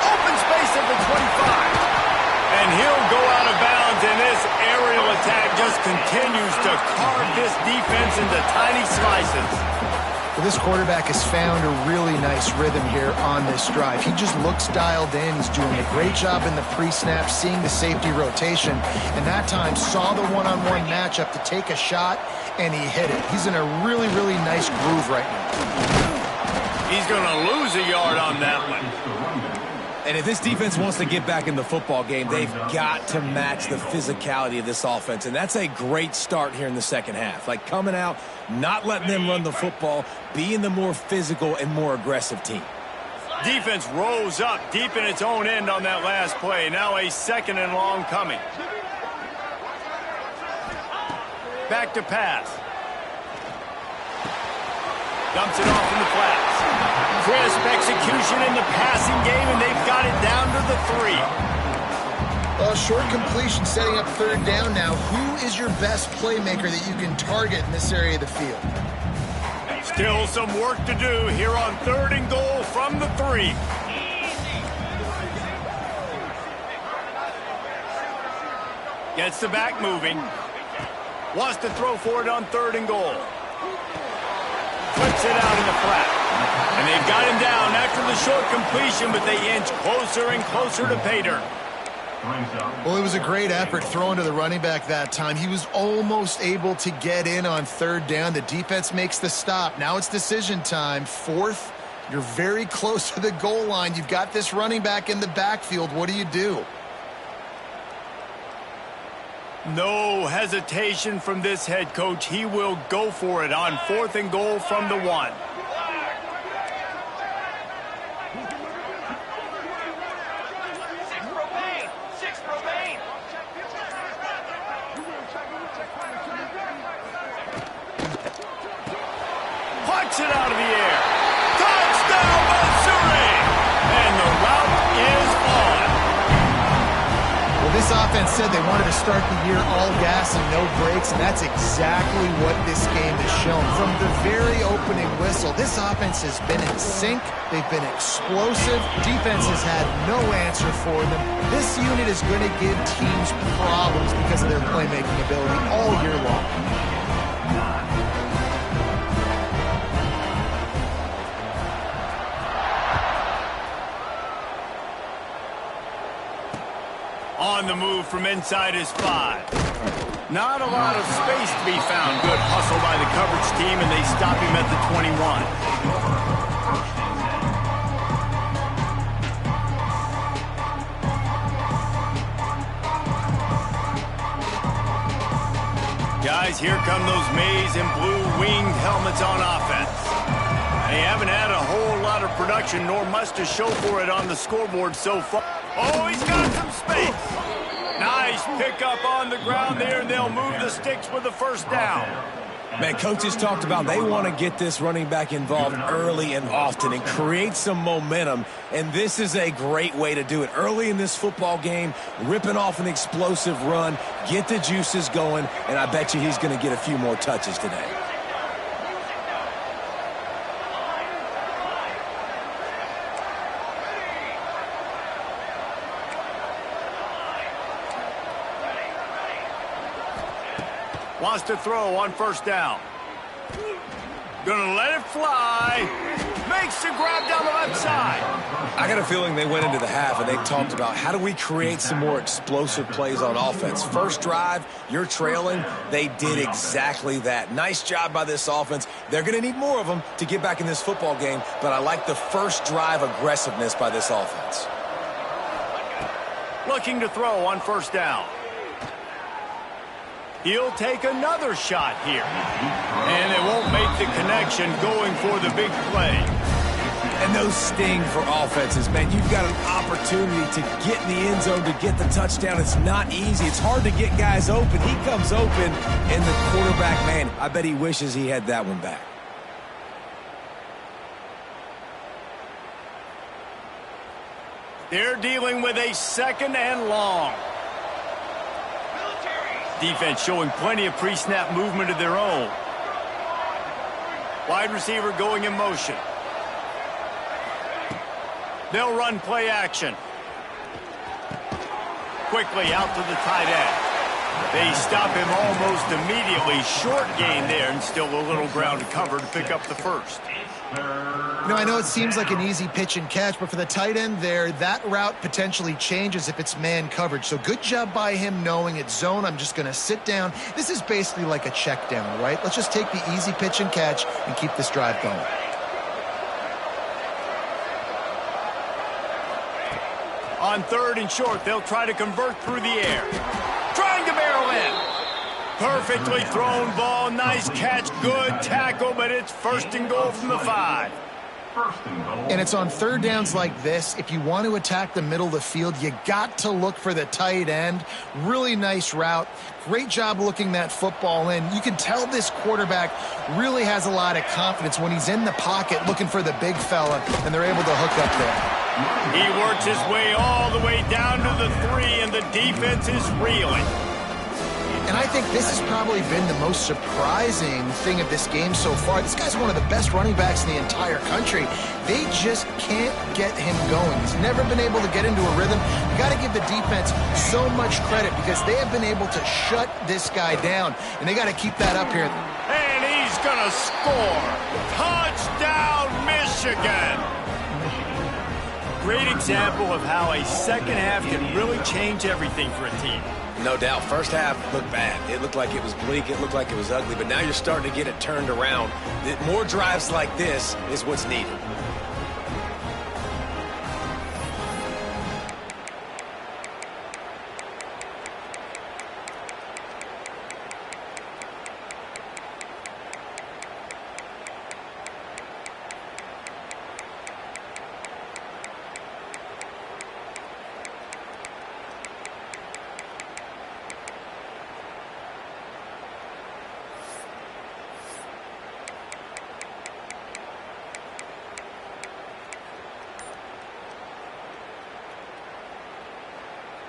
Open space at the 25. And he'll go out of bounds, and this aerial attack just continues to carve this defense into tiny slices. Well, this quarterback has found a really nice rhythm here on this drive. He just looks dialed in. He's doing a great job in the pre-snap, seeing the safety rotation, and that time saw the one-on-one matchup to take a shot, and he hit it. He's in a really, really nice groove right now. He's going to lose a yard on that one. And if this defense wants to get back in the football game, they've got to match the physicality of this offense. And that's a great start here in the second half. Like coming out, not letting them run the football, being the more physical and more aggressive team. Defense rose up deep in its own end on that last play. Now a second and long coming. Back to pass. Dumps it off in the flats. Crisp execution in the passing game, and they've got it down to the 3. Well, short completion setting up third down now. Who is your best playmaker that you can target in this area of the field? Still some work to do here on 3rd and goal from the 3. Gets the back moving. Wants to throw for it on 3rd and goal. Flips it out in the flat. And they've got him down after the short completion, but they inch closer and closer to pay dirt. Well, it was a great effort throwing to the running back that time. He was almost able to get in on 3rd down. The defense makes the stop. Now it's decision time. 4th, you're very close to the goal line. You've got this running back in the backfield. What do? No hesitation from this head coach. He will go for it on 4th and goal from the 1. Punch it out of the air. Touchdown, Missouri! And the route is on. Well, this offense said they wanted to start the year all gas and no brakes, and that's exactly what this game has shown. From the very opening whistle, this offense has been in sync. They've been explosive. Defense has had no answer for them. This unit is going to give teams problems because of their playmaking ability all year long. On the move from inside his 5. Not a lot of space to be found. Good hustle by the coverage team, and they stop him at the 21. Guys, here come those maize and blue winged helmets on offense. They haven't had a whole lot of production, nor much to show for it on the scoreboard so far. Oh, he's got some space. Nice pickup on the ground there, and they'll move the sticks with the first down. Man, coaches talked about they want to get this running back involved early and often and create some momentum, and this is a great way to do it. Early in this football game, ripping off an explosive run, get the juices going, and I bet you he's going to get a few more touches today. Wants to throw on first down. Gonna let it fly. Makes the grab down the left side. I got a feeling they went into the half and they talked about how do we create some more explosive plays on offense. First drive, you're trailing. They did exactly that. Nice job by this offense. They're going to need more of them to get back in this football game, but I like the first drive aggressiveness by this offense. Looking to throw on first down. He'll take another shot here. And it won't make the connection going for the big play. And those sting for offenses, man. You've got an opportunity to get in the end zone to get the touchdown. It's not easy. It's hard to get guys open. He comes open, and the quarterback, man, I bet he wishes he had that one back. They're dealing with a 2nd and long. Defense showing plenty of pre-snap movement of their own. Wide receiver going in motion. They'll run play action. Quickly out to the tight end. They stop him almost immediately. Short gain there and still a little ground to cover to pick up the first. You know, I know it seems like an easy pitch and catch, but for the tight end there, that route potentially changes if it's man coverage. So good job by him knowing it's zone. I'm just going to sit down. This is basically like a check down, right? Let's just take the easy pitch and catch and keep this drive going. On 3rd and short, they'll try to convert through the air. Trying to barrel in. Perfectly thrown ball. Nice catch. Good tackle, but it's 1st and goal from the 5. And it's on 3rd downs like this. If you want to attack the middle of the field, you got to look for the tight end. Really nice route. Great job looking that football in. You can tell this quarterback really has a lot of confidence when he's in the pocket looking for the big fella, and they're able to hook up there. He works his way all the way down to the 3, and the defense is reeling. And I think this has probably been the most surprising thing of this game so far. This guy's one of the best running backs in the entire country. They just can't get him going. He's never been able to get into a rhythm. You got to give the defense so much credit because they have been able to shut this guy down, and they got to keep that up here. And he's going to score. Touchdown, Michigan. Great example of how a second half can really change everything for a team. No doubt. First half looked bad. It looked like it was bleak. It looked like it was ugly. But now you're starting to get it turned around. More drives like this is what's needed.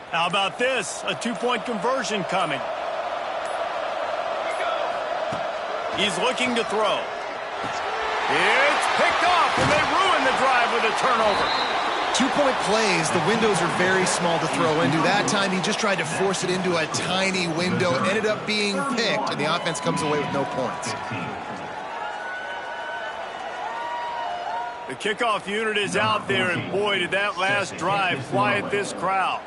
How about this? A 2-point conversion coming. He's looking to throw. It's picked off, and they ruin the drive with a turnover. 2-point plays, the windows are very small to throw into. That time he just tried to force it into a tiny window, ended up being picked, and the offense comes away with no points. The kickoff unit is out there, and boy, did that last drive quiet this crowd.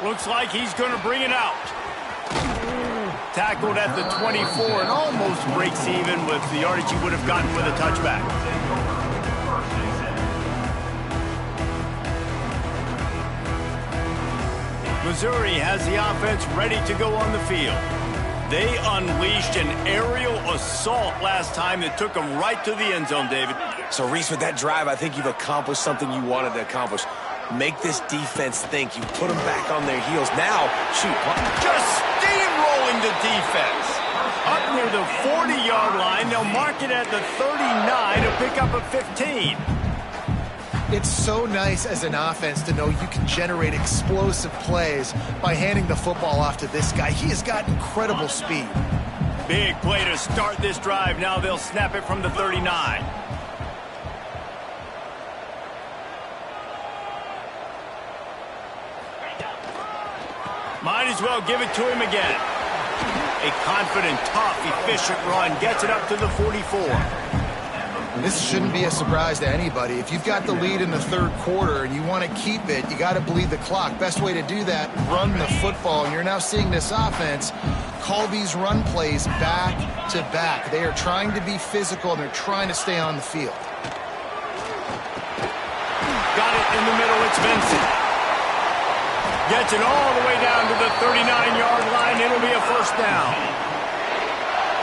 Looks like he's going to bring it out. Tackled at the 24 and almost breaks even with the yardage he would have gotten with a touchback. Missouri has the offense ready to go on the field. They unleashed an aerial assault last time that took them right to the end zone, David. So, Reese, with that drive, I think you've accomplished something you wanted to accomplish. Make this defense think. You put them back on their heels. Now, shoot. Just steamrolling the defense. Up near the 40-yard line, they'll mark it at the 39 to pick up a 15. It's so nice as an offense to know you can generate explosive plays by handing the football off to this guy. He has got incredible speed. Big play to start this drive. Now they'll snap it from the 39. as well give it to him again. A confident, tough, efficient run gets it up to the 44. This shouldn't be a surprise to anybody. If you've got the lead in the third quarter and you want to keep it, you got to bleed the clock. Best way to do that, run the football. And you're now seeing this offense call these run plays back to back. They are trying to be physical, and they're trying to stay on the field. Got it in the middle. It's Vincent. Gets it all the way down to the 39-yard line. It'll be a first down.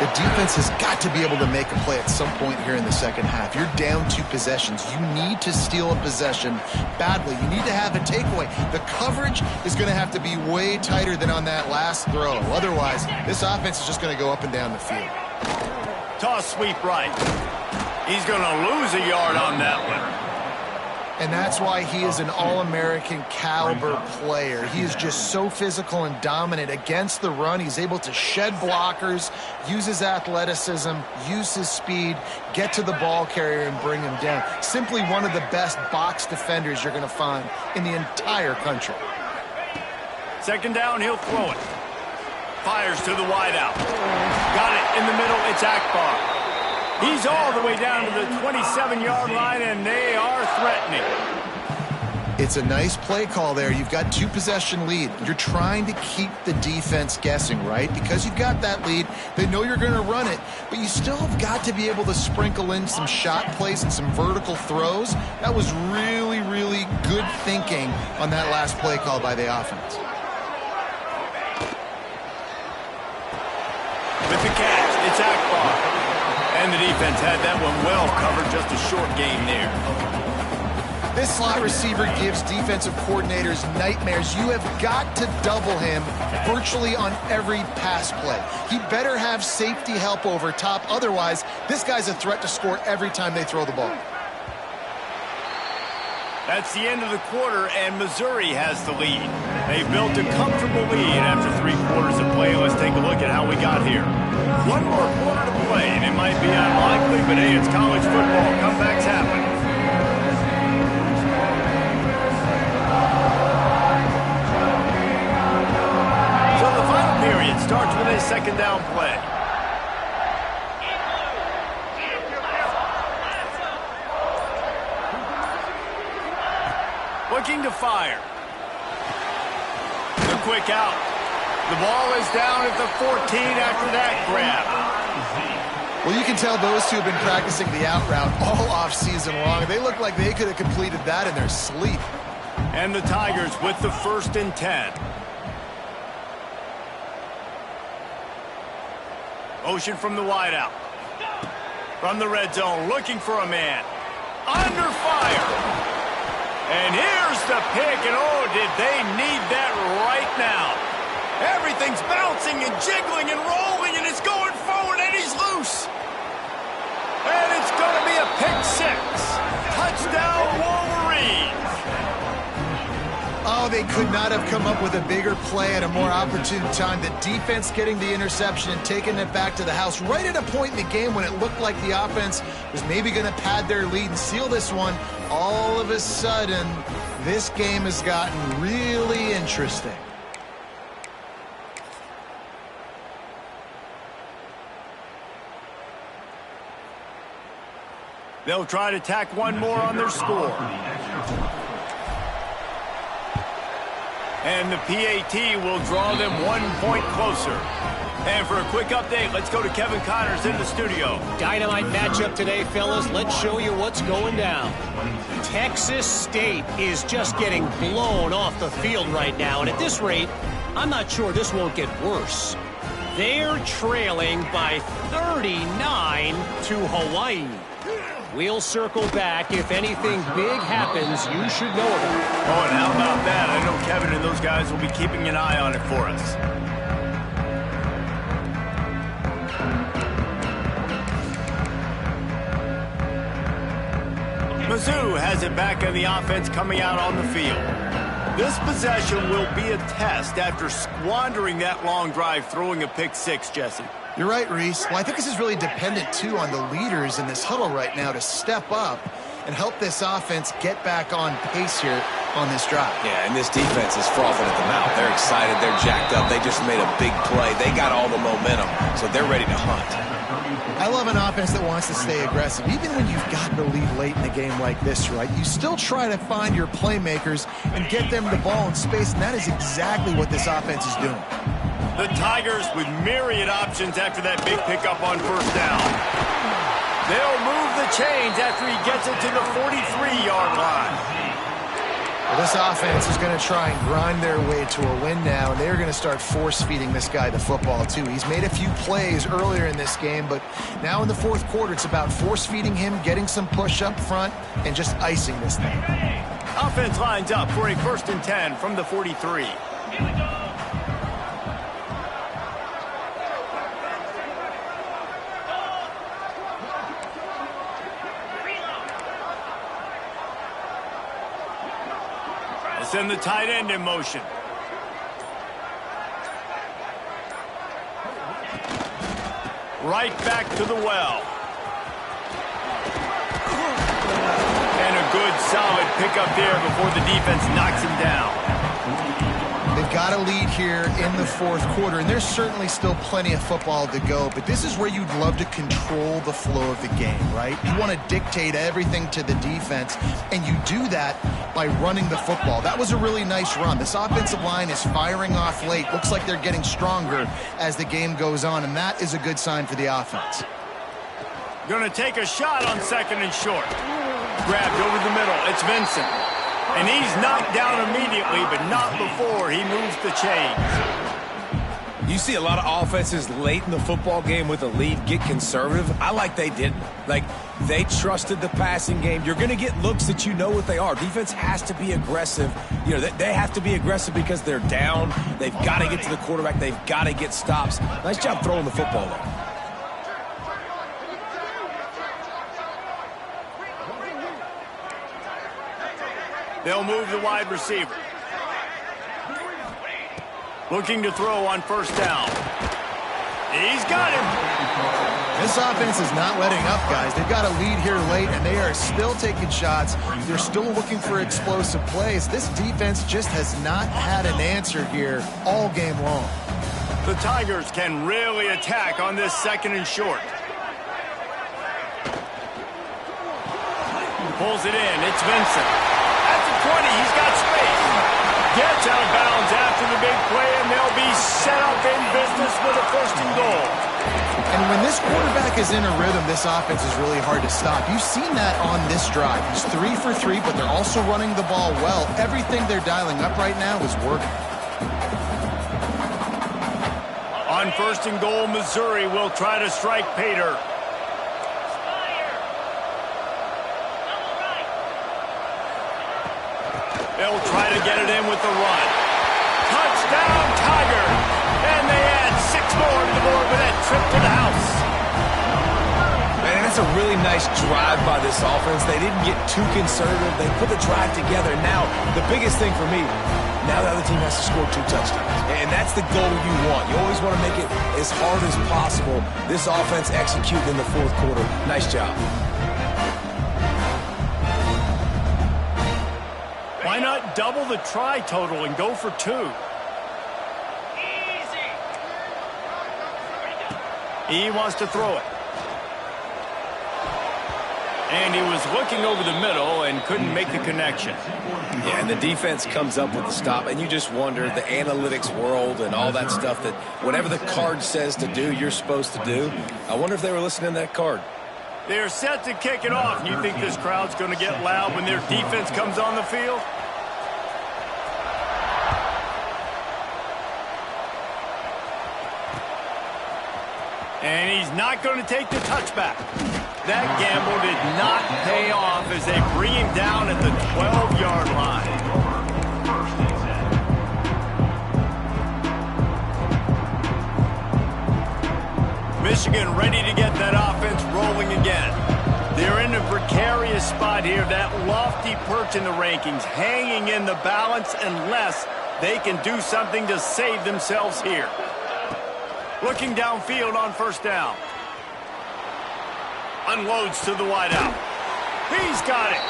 The defense has got to be able to make a play at some point here in the second half. You're down 2 possessions. You need to steal a possession badly. You need to have a takeaway. The coverage is going to have to be way tighter than on that last throw. Otherwise, this offense is just going to go up and down the field. Toss sweep right. He's going to lose a yard on that one. And that's why he is an All-American caliber player. He is just so physical and dominant against the run. He's able to shed blockers, use his athleticism, use his speed, get to the ball carrier and bring him down. Simply one of the best box defenders you're going to find in the entire country. Second down, he'll throw it. Fires to the wideout. Got it in the middle. It's Akbar. He's all the way down to the 27-yard line, and they are threatening. It's a nice play call there. You've got 2 possession lead. You're trying to keep the defense guessing, right? Because you've got that lead, they know you're going to run it, but you still have got to be able to sprinkle in some shot plays and some vertical throws. That was really, really good thinking on that last play call by the offense. With the catch, it's Akbar. And the defense had that one well covered, just a short game there. This slot receiver gives defensive coordinators nightmares. You have got to double him virtually on every pass play. He better have safety help over top. Otherwise, this guy's a threat to score every time they throw the ball. That's the end of the quarter, and Missouri has the lead. They built a comfortable lead after 3 quarters of play. Let's take a look at how we got here. 1 more quarter to play, and it might be unlikely, but hey, it's college football. Comebacks happen. So the final period starts with a second down play. Looking to fire. The quick out. The ball is down at the 14 after that grab. Well, you can tell those two have been practicing the out route all off-season long. They look like they could have completed that in their sleep. And the Tigers with the 1st and 10. Motion from the wideout. From the red zone, looking for a man. Under fire. And here's the pick, and oh, did they need that right now. Everything's bouncing and jiggling and rolling, and it's going forward, and he's loose. And it's going to be a pick 6. Touchdown, Wolverines. Oh, they could not have come up with a bigger play at a more opportune time. The defense getting the interception and taking it back to the house right at a point in the game when it looked like the offense was maybe going to pad their lead and seal this one. All of a sudden, this game has gotten really interesting. They'll try to tack one more on their score. And the PAT will draw them 1 point closer. And for a quick update, let's go to Kevin Connors in the studio. Dynamite matchup today, fellas. Let's show you what's going down. Texas State is just getting blown off the field right now. And at this rate, I'm not sure this won't get worse. They're trailing by 39 to Hawaii. We'll circle back. If anything big happens, you should know about it. Oh, and how about that? I know Kevin and those guys will be keeping an eye on it for us. Mizzou has it back on the offense coming out on the field. This possession will be a test after squandering that long drive, throwing a pick 6, Jesse. You're right, Reese. Well, I think this is really dependent, too, on the leaders in this huddle right now to step up and help this offense get back on pace here. on this drive. Yeah, and this defense is frothing at the mouth. They're excited. They're jacked up. They just made a big play. They got all the momentum, so they're ready to hunt. I love an offense that wants to stay aggressive. Even when you've got the lead late in the game like this, right, you still try to find your playmakers and get them the ball in space, and that is exactly what this offense is doing. The Tigers with myriad options after that big pickup on first down. They'll move the chains after he gets it to the 43-yard line. Well, this offense is going to try and grind their way to a win now, and they're going to start force-feeding this guy the football, too. He's made a few plays earlier in this game, but now in the fourth quarter, it's about force-feeding him, getting some push up front, and just icing this thing. Offense lines up for a 1st and 10 from the 43. Here we go. Send the tight end in motion. Right back to the well. And a good solid pickup there before the defense knocks him down. They've got a lead here in the fourth quarter, and there's certainly still plenty of football to go, but this is where you'd love to control the flow of the game, right? You want to dictate everything to the defense, and you do that by running the football. That was a really nice run. This offensive line is firing off late. Looks like they're getting stronger as the game goes on, and that is a good sign for the offense. Going to take a shot on 2nd and short. Grabbed over the middle. It's Vincent. And he's knocked down immediately, but not before he moves the chains. You see a lot of offenses late in the football game with a lead get conservative. I like they didn't. Like, they trusted the passing game. You're going to get looks that you know what they are. Defense has to be aggressive. You know, they have to be aggressive because they're down. They've got to get to the quarterback. They've got to get stops. Nice job throwing the football, though. They'll move the wide receiver. Looking to throw on 1st down. He's got him. This offense is not letting up, guys. They've got a lead here late, and they are still taking shots. They're still looking for explosive plays. This defense just has not had an answer here all game long. The Tigers can really attack on this 2nd and short. Pulls it in. It's Vincent. At the 20, he's got space. Gets out of bounds after the big play, and they'll be set up in business with a 1st and goal. And when this quarterback is in a rhythm, this offense is really hard to stop. You've seen that on this drive. He's 3 for 3, but they're also running the ball well. Everything they're dialing up right now is working. On 1st and goal, Missouri will try to strike Pater. They'll try to get it in with the run. Touchdown, Tiger! And they add 6 more to the board with that trip to the house. Man, that's a really nice drive by this offense. They didn't get too conservative. They put the drive together. Now, the biggest thing for me, now the other team has to score 2 touchdowns. And that's the goal you want. You always want to make it as hard as possible. This offense executed in the fourth quarter. Nice job. Why not double the try total and go for 2? He wants to throw it. And he was looking over the middle and couldn't make the connection. Yeah, and the defense comes up with the stop, and you just wonder, the analytics world and all that stuff, that whatever the card says to do, you're supposed to do. I wonder if they were listening to that card. They're set to kick it off. You think this crowd's going to get loud when their defense comes on the field? And he's not going to take the touchback. That gamble did not pay off as they bring him down at the 12-yard line. Michigan ready to get that offense rolling again. They're in a precarious spot here, that lofty perch in the rankings, hanging in the balance unless they can do something to save themselves here. Looking downfield on 1st down. Unloads to the wideout. He's got it.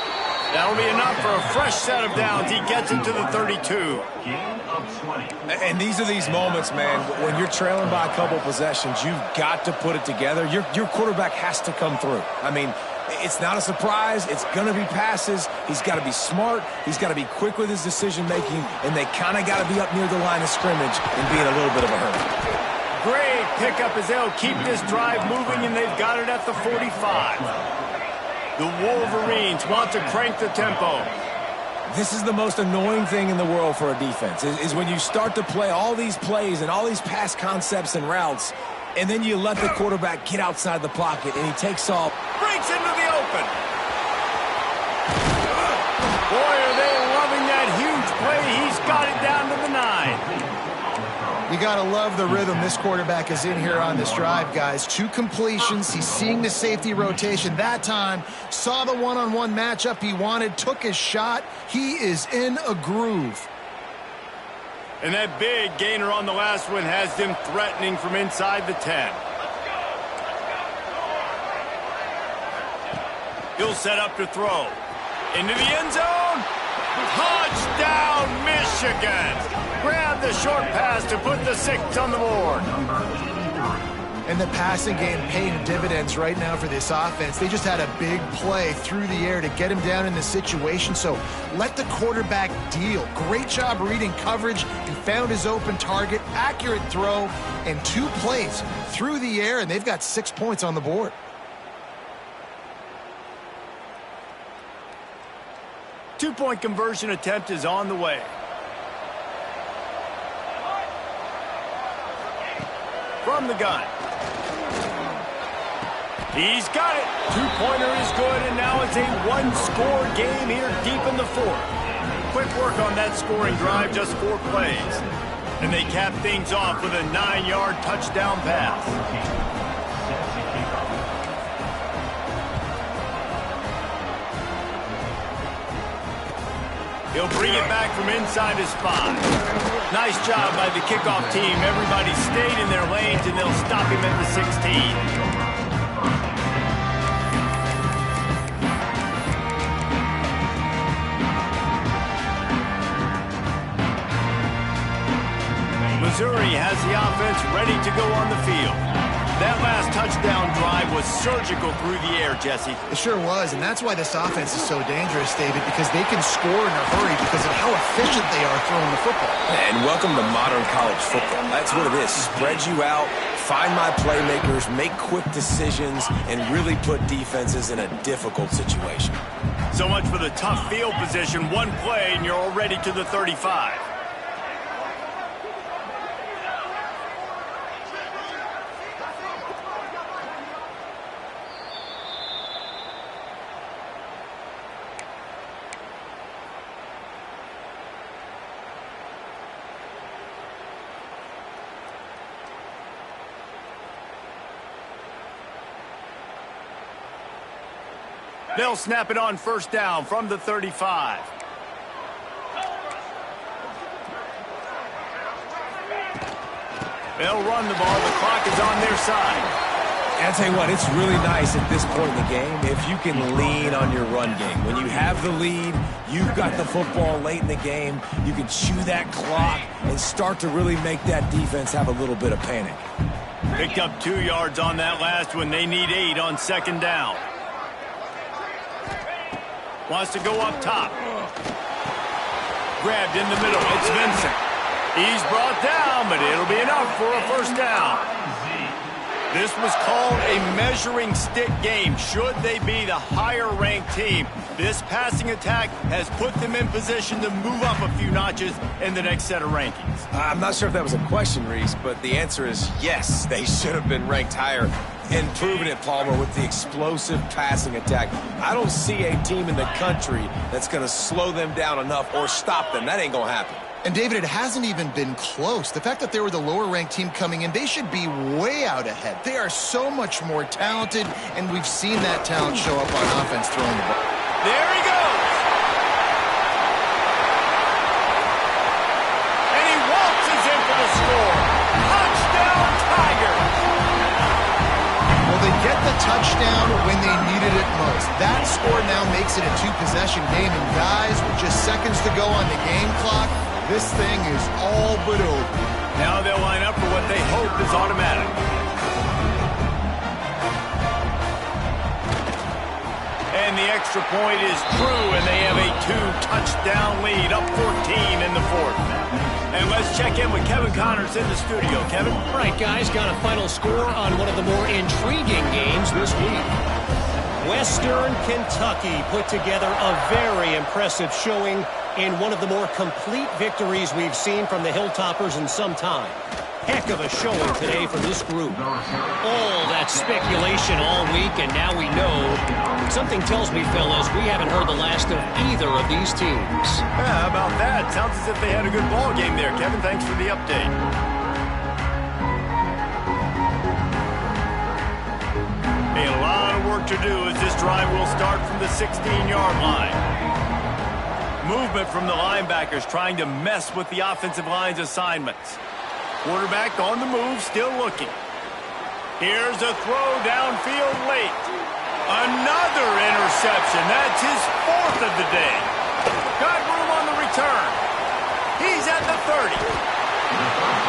That'll be enough for a fresh set of downs. He gets it to the 32. Gain of 20. And these are these moments, man, when you're trailing by a couple possessions, you've got to put it together. Your quarterback has to come through. I mean, it's not a surprise. It's going to be passes. He's got to be smart. He's got to be quick with his decision-making, and they kind of got to be up near the line of scrimmage and be in a little bit of a hurry. Great pickup as they'll keep this drive moving, and they've got it at the 45. The Wolverines want to crank the tempo. This is the most annoying thing in the world for a defense, is when you start to play all these plays and all these pass concepts and routes, and then you let the quarterback get outside the pocket, and he takes off. Breaks into the open. Boy, are they loving that huge play. He's got it down to the 9. You got to love the rhythm this quarterback is in here on this drive, guys. 2 completions. He's seeing the safety rotation. That time, saw the one-on-one matchup he wanted, took his shot. He is in a groove. And that big gainer on the last one has them threatening from inside the 10. He'll set up to throw. Into the end zone. Touchdown, Michigan. Grab the short pass to put the 6 on the board. And the passing game paying dividends right now for this offense. They just had a big play through the air to get him down in the situation. So let the quarterback deal. Great job reading coverage and found his open target. Accurate throw and 2 plays through the air, and they've got 6 points on the board. Two-point conversion attempt is on the way. From the gun. He's got it. Two-pointer is good, and now it's a one-score game here deep in the 4th. Quick work on that scoring drive, just 4 plays. And they cap things off with a 9-yard touchdown pass. He'll bring it back from inside his 5. Nice job by the kickoff team. Everybody stayed in their lanes, and they'll stop him at the 16. Missouri has the offense ready to go on the field. That last touchdown drive was surgical through the air, Jesse. It sure was, and that's why this offense is so dangerous, David, because they can score in a hurry because of how efficient they are throwing the football. And welcome to modern college football. That's what it is. Spread you out, find my playmakers, make quick decisions, and really put defenses in a difficult situation. So much for the tough field position. One play, and you're already to the 35. They'll snap it on first down from the 35. They'll run the ball. The clock is on their side. And I'll tell you what, it's really nice at this point in the game if you can lean on your run game. When you have the lead, you've got the football late in the game, you can chew that clock and start to really make that defense have a little bit of panic. Picked up 2 yards on that last one. They need 8 on second down. Wants to go up top. Grabbed in the middle. It's Vincent. He's brought down, but it'll be enough for a first down. This was called a measuring stick game. Should they be the higher-ranked team? This passing attack has put them in position to move up a few notches in the next set of rankings. I'm not sure if that was a question, Reese, but the answer is yes. They should have been ranked higher. And proven it, Palmer, with the explosive passing attack. I don't see a team in the country that's going to slow them down enough or stop them. That ain't going to happen. And, David, it hasn't even been close. The fact that they were the lower-ranked team coming in, they should be way out ahead. They are so much more talented, and we've seen that talent show up on offense throwing the ball. There he goes! And he waltzes in for the score. Touchdown, Tigers! Well, they get the touchdown when they needed it most. yards. That score now makes it a two-possession game, and guys, with just seconds to go on the game clock, this thing is all but over. Now they'll line up for what they hope is automatic. And the extra point is true, and they have a 2-touchdown lead, up 14 in the fourth. And let's check in with Kevin Connors in the studio. Kevin? All right, guys, got a final score on one of the more intriguing games this week. Western Kentucky put together a very impressive showing in one of the more complete victories we've seen from the Hilltoppers in some time. Heck of a showing today from this group. All that speculation all week, and now we know. Something tells me, fellas, we haven't heard the last of either of these teams. Yeah, how about that? Sounds as if they had a good ball game there. Kevin, thanks for the update. A lot of work to do as this drive will start from the 16-yard line. Movement from the linebackers trying to mess with the offensive line's assignments. Quarterback on the move, still looking. Here's a throw downfield late. Another interception. That's his fourth of the day. Got room on the return. He's at the 30.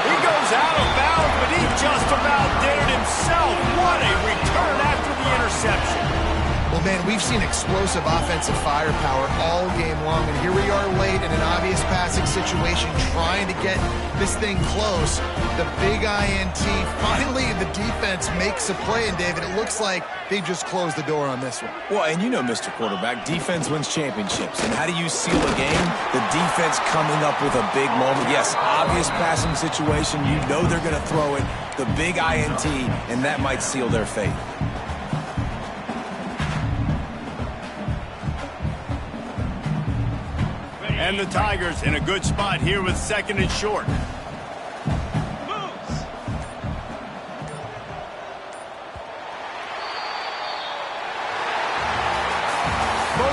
He goes out of bounds, but he just about did it himself. What a return after the interception. Well, man, we've seen explosive offensive firepower all game long, and here we are late in an obvious passing situation trying to get this thing close. The big INT, finally the defense makes a play, and David, it looks like they've just closed the door on this one. Well, and you know, Mr. Quarterback, defense wins championships. And how do you seal a game? The defense coming up with a big moment. Yes, obvious passing situation. You know they're going to throw it. The big INT, and that might seal their fate. And the Tigers in a good spot here with second and short. Both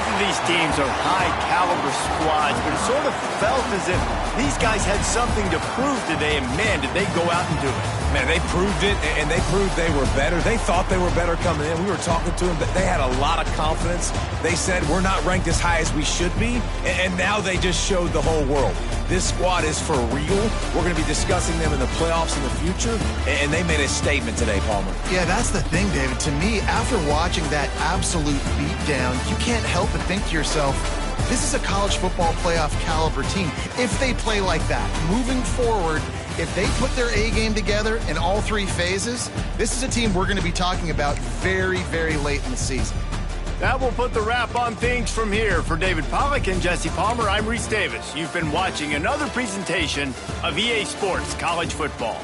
of these teams are high-caliber squads, but it sort of felt as if these guys had something to prove today, and man, did they go out and do it. Man, they proved it, and they proved they were better. They thought they were better coming in. We were talking to them, but they had a lot of confidence. They said, we're not ranked as high as we should be, and now they just showed the whole world. This squad is for real. We're going to be discussing them in the playoffs in the future, and they made a statement today, Palmer. Yeah, that's the thing, David. To me, after watching that absolute beatdown, you can't help but think to yourself, this is a college football playoff caliber team. If they play like that, moving forward, if they put their A game together in all three phases, this is a team we're going to be talking about very, very late in the season. That will put the wrap on things from here. For David Pollack and Jesse Palmer, I'm Reese Davis. You've been watching another presentation of EA Sports College Football.